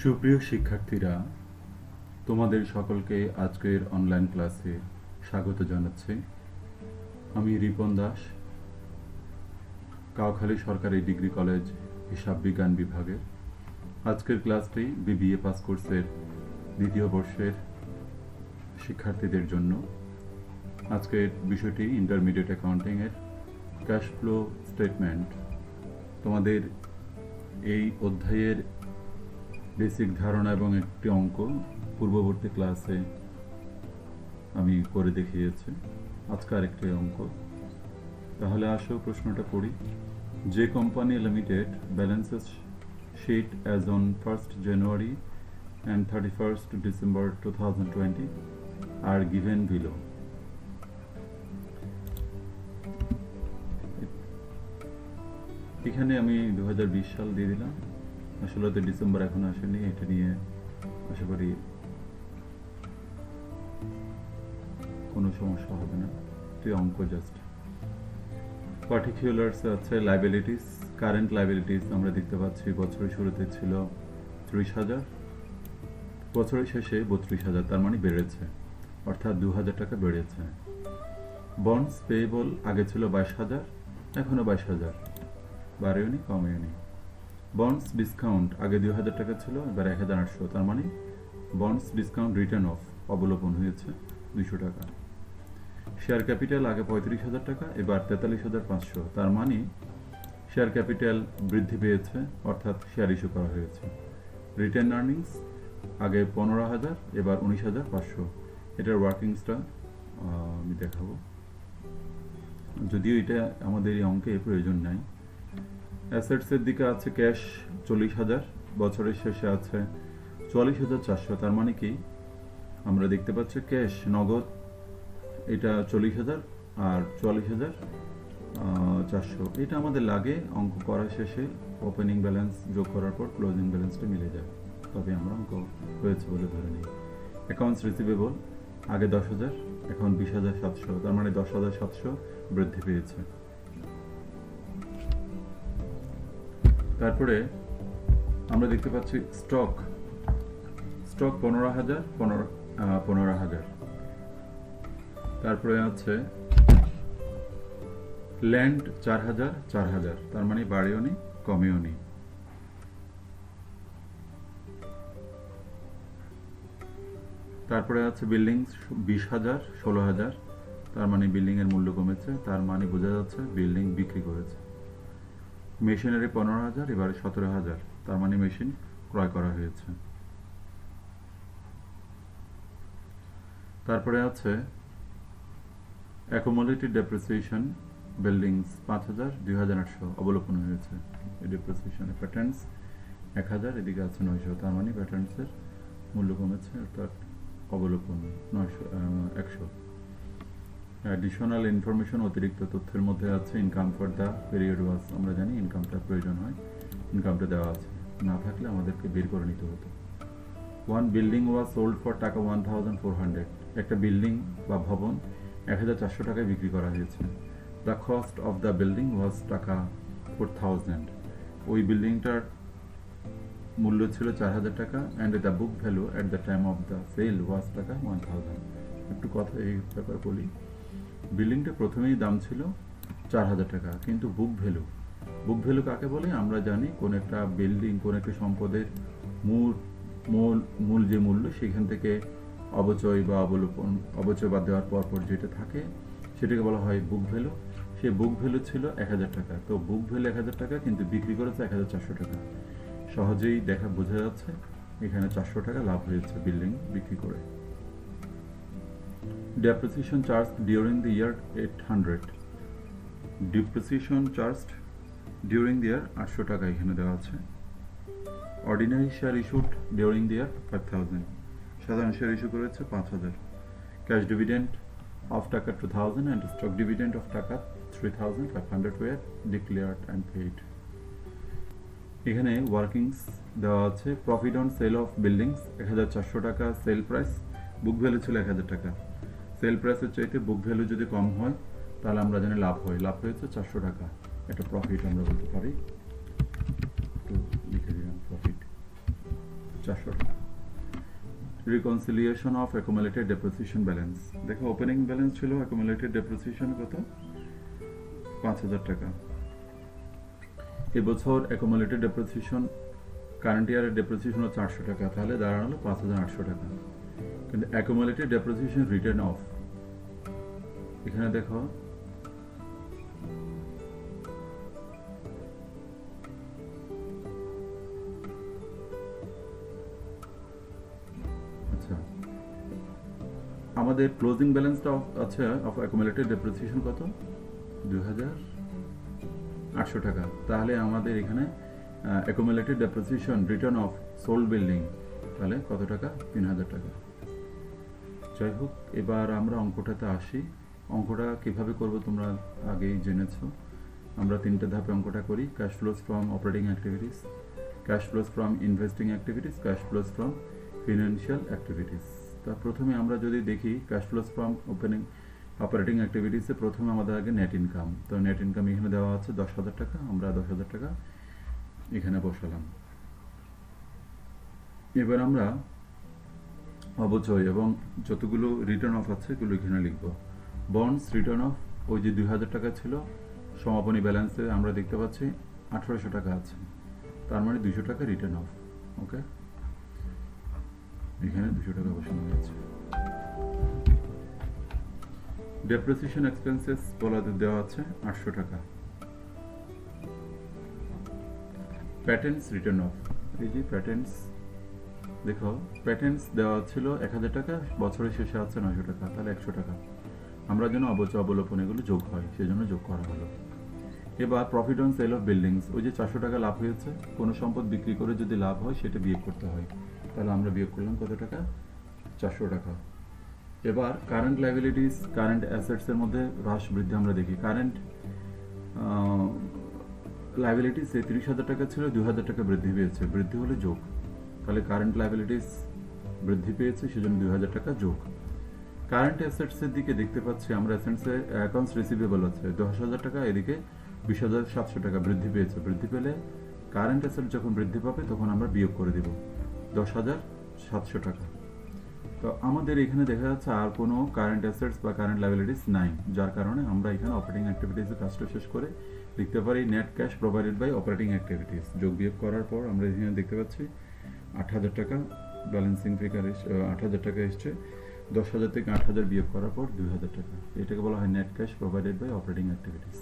সুপ্রিয় শিক্ষার্থীরা, তোমাদের সকলকে আজকের অনলাইন ক্লাসে স্বাগত জানাচ্ছি। আমি রিপন দাস, কাউখালী সরকারি ডিগ্রি কলেজ হিসাব বিজ্ঞান বিভাগের। আজকের ক্লাসটি বিবিএ পাস কোর্সের দ্বিতীয় বর্ষের শিক্ষার্থীদের জন্য। আজকের বিষয়টি ইন্টারমিডিয়েট অ্যাকাউন্টিংয়ের ক্যাশ ফ্লো স্টেটমেন্ট। তোমাদের এই অধ্যায়ের বেসিক ধারণা এবং একটি অঙ্ক পূর্ববর্তী ক্লাসে আমি করে দেখিয়েছি। আজকে আরেকটি অঙ্ক। তাহলে আসো প্রশ্নটা পড়ি। যে company limited balances sheet as on 1st January and 31st December 2020 are given below. এখানে আমি 2020 সাল দিয়ে দিলাম। আসলে তো ডিসেম্বর এখন আসেনি, এটা নিয়ে আশা করি কোনো সমস্যা হবে না। তুই অঙ্ক জাস্ট পার্টিকুলার্স আছে। লাইবিলিটিস, কারেন্ট লাইবিলিটিস আমরা দেখতে পাচ্ছি বছরের শুরুতে ছিল 30,000, বছরের শেষে 32,000, তার মানে বেড়েছে, অর্থাৎ 2,000 টাকা বেড়েছে। বন্ডস পেয়েবল আগে ছিল 22,000, এখনও 22,000, বাড়েওনি কমেওনি। বন্ডস ডিসকাউন্ট আগে 2,000 টাকা ছিল, এবার 1,800, তার মানে বন্ডস ডিসকাউন্ট রিটার্ন অফ অবলোপন হয়েছে 200 টাকা। শেয়ার ক্যাপিটাল আগে 35,000 টাকা, এবার 43,500, তার মানে শেয়ার ক্যাপিটাল বৃদ্ধি পেয়েছে, অর্থাৎ শেয়ার ইস্যু করা হয়েছে। রিটেন আর্নিংস আগে 15,000, এবার 19,500। এটার ওয়ার্কিংসটা আমি দেখাবো, যদিও এটা আমাদের এই অঙ্কে প্রয়োজন নাই। অ্যাসেটসের দিকে আছে ক্যাশ 40,000, বছরের শেষে আছে 44,400, তার মানে কি আমরা দেখতে পাচ্ছি ক্যাশ নগদ এটা 40,000 আর 44,400। এটা আমাদের লাগে অঙ্ক করার শেষে ওপেনিং ব্যালেন্স যোগ করার পর ক্লোজিং ব্যালেন্সটা মিলে যায়, তবে আমরা অঙ্ক হয়েছে বলে ধরে নিই। অ্যাকাউন্টস রিসিভেবল আগে 10,000, এখন 20,700, তার মানে 10,700 বৃদ্ধি পেয়েছে। তারপরে আমরা দেখতে পাচ্ছি স্টক 15,000। তারপরে আছে ল্যান্ড 4,000, তার মানে বাড়েও নি কমেও নি। তারপরে আছে বিল্ডিং 20,000, 16,000, তার মানে বিল্ডিং এর মূল্য কমেছে, তার মানে বোঝা যাচ্ছে বিল্ডিং বিক্রি করেছে। মেশিনারি 15,000, এবারে 17,000, তার মানে মেশিন ক্রয় করা হয়েছে। তারপরে আছে অ্যাকুমুলেটেড ডেপ্রিসিয়েশন বিল্ডিংস 5,000, 2,800 অবলোপন হয়েছে। এই ডেপ্রিসিয়েশনের প্যাটার্নস 1,000, এদিকে আছে 900, তার মানে প্যাটার্নসের মূল্য কমেছে, অর্থাৎ অবলোপন 100। অ্যাডিশনাল ইনফরমেশন, অতিরিক্ত তথ্যের মধ্যে আছে ইনকাম ফর দ্য পিরিয়ড ওয়াজ। আমরা জানি ইনকামটা প্রয়োজন হয়, ইনকামটা দেওয়া আছে, না থাকলে আমাদেরকে বের করে নিতে হতো। One building was sold for টাকা 1,400, একটা বিল্ডিং বা ভবন 1,400 টাকায় বিক্রি করা হয়েছে। The cost of the building was taka 4,000, ওই বিল্ডিংটার মূল্য ছিল 4,000 টাকা, and the book value at the time of the sale was taka 1,000। একটু কথা এই ব্যাপারে বলি। বিল্ডিংটা প্রথমেই দাম ছিল 4,000 টাকা, কিন্তু বুক ভ্যালু কাকে বলে আমরা জানি? কোন একটা বিল্ডিং, কোন একটা সম্পদের মূল যে মূল্য, সেখান থেকে অবচয় বা অবচয় বাদ দেওয়ার পর যেটা থাকে সেটাকে বলা হয় বুক ভ্যালু। সেই বুক ভ্যালু ছিল 1,000 টাকা, তো বুক ভ্যালু 1,000 টাকা, কিন্তু বিক্রি করেছে 1,400 টাকা। সহজেই বোঝা যাচ্ছে এখানে 400 টাকা লাভ হয়েছে বিল্ডিং বিক্রি করে। Depreciation charged during the year 800, depreciation charged during the year 800 টাকা এখানে দেওয়া আছে। Ordinary share issued during the year 5,000, সাধারণ শেয়ার ইস্যু করেছে 5,000। ক্যাশ ডিভিডেন্ড অফ টাকা 2,000 and স্টক ডিভিডেন্ড অফ টাকা 3,500 were declared and paid। এখানে ওয়ার্কিংস দেওয়া আছে। Profit on sell of buildings 1,400 টাকা সেল প্রাইস, বুক ভ্যালু ছিল 1,000 টাকা। সেল প্রাইসের চাইতে বুক ভ্যালু যদি কম হয় তাহলে আমরা জানি লাভ হয়, লাভ হয়েছে 400 টাকা। এটা প্রফিট আমরা বলতে পারি, একটু লিখে দিলাম প্রফিট। 400 টাকা। Reconciliation of accumulated depreciation balance, দেখো ওপেনিং ব্যালেন্স ছিল অ্যাকুমুলেটেড ডেপ্রিসিয়েশন কত, 5000 টাকা। এবছর অ্যাকুমুলেটেড ডেপ্রিসিয়েশন কারেন্ট ইয়ারের ডেপ্রিসিয়েশন 400 টাকা, তাহলে দাঁড়ালো 5800 টাকা। কিন্তু অ্যাকুমুলেটেড ডেপ্রিসিয়েশন রিটার্ন অফ, এখানে দেখো আচ্ছা আমাদের ক্লোজিং ব্যালেন্সটা আছে অফ অ্যাকুমুলেটেড ডেপ্রিসিয়েশন কত, 2800 টাকা। তাহলে আমাদের এখানে accumulated depreciation return of sold building তাহলে কত টাকা, 3000 টাকা। যাই হোক, এবার আমরা অঙ্কটাতে আসি। অঙ্কটা কিভাবে করব তোমরা আগেই জেনেছো। আমরা 3টে ধাপে অঙ্কটা করি, cash flows from operating activities, cash flows from investing activities, cash flows from financial activities. তা প্রথমে আমরা যদি দেখি ক্যাশ ফ্লোস ফ্রম অপারেটিং অ্যাক্টিভিটিসে প্রথমে আমাদের আগে নেট ইনকাম। তো নেট ইনকাম এখানে দেওয়া আছে 10,000 টাকা, আমরা 10,000 টাকা এখানে বসালাম। এবার আমরা অবচয় এবং যতগুলো রিটার্ন অফ আছে এগুলো এখানে লিখব। বন্ডস রিটার্ন অফ, ওই যে 2000 টাকা ছিল সমাপনী ব্যালেন্সে আমরা দেখতে পাচ্ছি 1800 টাকা আছে, তার মানে 200 টাকা রিটার্ন অফ। ওকে, এখানে 200 টাকা বসানো হয়েছে। ডেপ্রিসিয়েশন এক্সপেন্সেস বলাদের দেওয়া আছে 800 টাকা। প্যাটেন্টস রিটার্ন অফ, এই যে প্যাটেন্টস, দেখো প্যাটেন্টস দেওয়া ছিল 1000 টাকা, বছরের শেষে আছে 900 টাকা, তাহলে 100 টাকা। আমরা যেন অবচয় অবলোপন এগুলো যোগ হয় সেজন্য যোগ করা হলো। এবার profit on sell of buildings, ওই যে 400 টাকা লাভ হয়েছে, কোনো সম্পদ বিক্রি করে যদি লাভ হয় সেটা বিয়োগ করতে হয়, তাহলে আমরা বিয়োগ করলাম কত টাকা, 400 টাকা। এবার কারেন্ট লাইবিলিটিস কারেন্ট অ্যাসেটসের মধ্যে হ্রাস বৃদ্ধি আমরা দেখি। কারেন্ট লাইবিলিটিস 30,000 টাকা ছিল, 2,000 টাকা বৃদ্ধি পেয়েছে, বৃদ্ধি হলে যোগ, তাহলে কারেন্ট লাইবিলিটিস বৃদ্ধি পেয়েছে সেজন্য 2,000 টাকা যোগ। কারেন্ট অ্যাসেটসের দিকে দেখতে পাচ্ছি আমরা অ্যাসেটসে অ্যাকাউন্টস রিসিভেবল আছে 10,000 টাকা, এদিকে 20,700 টাকা বৃদ্ধি পেয়েছে। বৃদ্ধি পেলে কারেন্ট অ্যাসেট যখন বৃদ্ধি পাবে তখন আমরা বিয়োগ করে দিব 10,700 টাকা। তো আমাদের এখানে দেখা যাচ্ছে আর কোনো কারেন্ট অ্যাসেটস বা কারেন্ট লাইবিলিটিস নাই, যার কারণে আমরা এখানে অপারেটিং অ্যাক্টিভিটিসের কাজটা শেষ করে লিখতে পারি net cash provided by operating activities. যোগ বিয়োগ করার পর আমরা এখানে দেখতে পাচ্ছি 8,000 টাকা ব্যালেন্সিং ফিগার 8,000 টাকা এসছে, 10,000 থেকে 8,000 বিয়োগ করার পর 2,000 টাকা। এটাকে বলা হয় net cash provided by operating activities.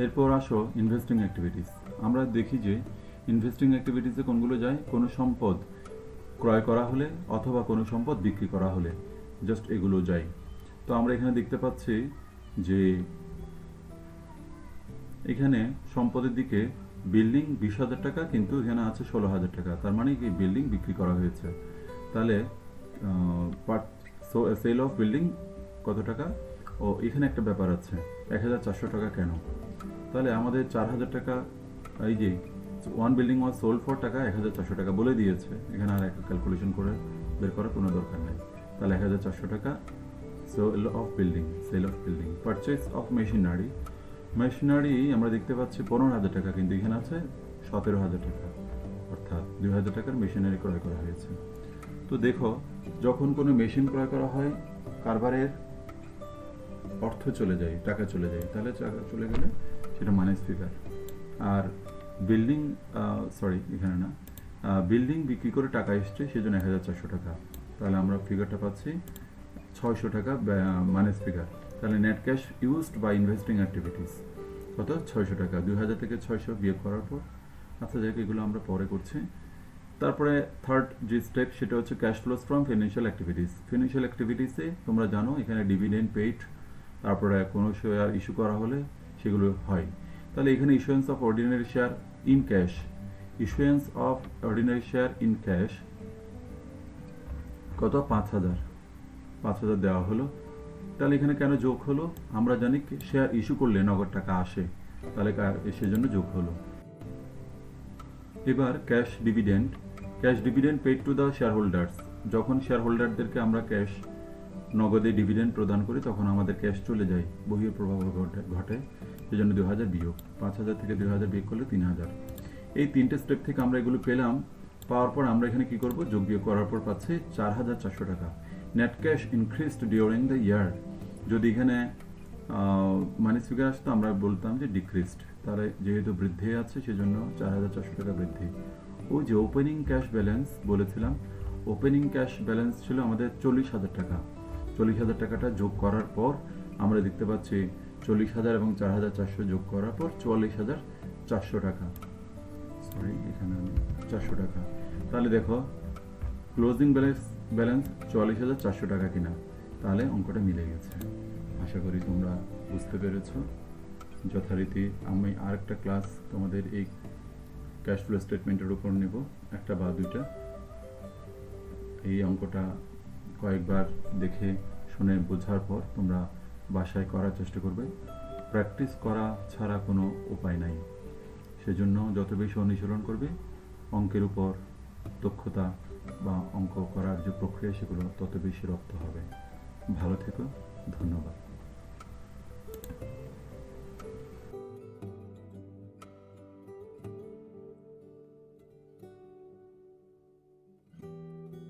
এরপর আসো ইনভেস্টিং অ্যাক্টিভিটিস। আমরা দেখি যে ইনভেস্টিং অ্যাক্টিভিটিসে কোনগুলো যায়, কোনো সম্পদ ক্রয় করা হলে অথবা কোনো সম্পদ বিক্রি করা হলে, জাস্ট এগুলো যায়। তো আমরা এখানে দেখতে পাচ্ছি যে এখানে সম্পদের দিকে বিল্ডিং 20,000 টাকা, কিন্তু এখানে আছে 16,000 টাকা, তার মানে কি বিল্ডিং বিক্রি করা হয়েছে। তাহলে সেল অফ বিল্ডিং কত টাকা, ও এখানে একটা ব্যাপার আছে 1,400 টাকা কেন, তাহলে আমাদের 4,000 টাকা, এই যে one building was sold for টাকা 1,400 টাকা বলে দিয়েছে, এখানে আর একটা ক্যালকুলেশন করে বের করার কোনো দরকার নেই। তাহলে 1,400 টাকা sale of building, sale of building. Purchase of machinery, machinery আমরা দেখতে পাচ্ছি 15,000 টাকা, কিন্তু এখানে আছে 17,000 টাকা, অর্থাৎ 2,000 টাকার মেশিনারি ক্রয় করা হয়েছে। তো দেখো যখন কোনো মেশিন ক্রয় করা হয় কারবারের অর্থ চলে যায়, টাকা চলে যায়, তাহলে টাকা চলে গেলে সেটা মাইনাস ফিগার। আর বিল্ডিং এখানে না, বিল্ডিং বিক্রি করে টাকা এসছে সেজন্য 1,400 টাকা, তাহলে আমরা ফিগারটা পাচ্ছি 600 টাকা মাইনাস ফিগার। তাহলে net cash used by investing activities কত, 600 টাকা। 2,000 থেকে 600 বিয়োগ করার পর, আচ্ছা যাক এগুলো আমরা পরে করছি। তারপরে থার্ড যে স্টেপ সেটা হচ্ছে cash flows from financial activities. Financial অ্যাক্টিভিটিসে তোমরা জানো এখানে ডিভিডেন্ড পেইড, তারপরে কোনো শেয়ার ইস্যু করা হলে সেগুলো হয়। তাহলে এখানে issuance of ordinary share in cash, issuance of ordinary share in cash কত, 5,000 দেওয়া হলো। তাহলে এখানে কেন যোগ হলো, আমরা জানি শেয়ার ইস্যু করলে নগদ টাকা আসে, তাহলে সেজন্য যোগ হলো। এবার cash dividend, cash dividend paid to the share holders, যখন শেয়ার হোল্ডারদেরকে আমরা ক্যাশ নগদে ডিভিডেন্ড প্রদান করি তখন আমাদের ক্যাশ চলে যায়, বহিঃ প্রভাব ঘটে, সেজন্য 2,000 বিয়োগ, 5,000 থেকে 2,000 বিয়োগ করলে 3,000। এই 3টে স্টেপ থেকে আমরা এগুলো পেলাম পাওয়ার পর আমরা এখানে কি করব, যোগ বিয়োগ করার পর পাচ্ছি 4,400 টাকা। Net cash increased during the year, যদি এখানে মাইনাস ফিগার আসতো আমরা বলতাম যে ডিক্রিজড, তাহলে যেহেতু বৃদ্ধি আছে সেজন্য 4,400 টাকা বৃদ্ধি। ওই যে ওপেনিং ক্যাশ ব্যালেন্স বলেছিলাম, ওপেনিং ক্যাশ ব্যালেন্স ছিল আমাদের 40,000 টাকা। 40,000 টাকাটা যোগ করার পর আমরা দেখতে পাচ্ছি 40,000 এবং 4,400 যোগ করার পর 44,400 টাকা, সরি এখানে 400 টাকা। তাহলে দেখো ক্লোজিং ব্যালেন্স 44,400 টাকা কিনা, তাহলে অঙ্কটা মিলে গেছে। আশা করি তোমরা বুঝতে পেরেছো। যথারীতি আমি আরেকটা ক্লাস তোমাদের এই ক্যাশ ফ্লো স্টেটমেন্টের উপর নেব, একটা বা দুইটা। এই অঙ্কটা কয়েকবার দেখে শুনে বোঝার পর তোমরা বাসায় করার চেষ্টা করবে। প্র্যাকটিস করা ছাড়া কোনো উপায় নাই, সেজন্য যত বেশি অনুশীলন করবে অঙ্কের উপর দক্ষতা বা অঙ্ক করার যে প্রক্রিয়া সেগুলো তত বেশি রপ্ত হবে। ভালো থেকো, ধন্যবাদ।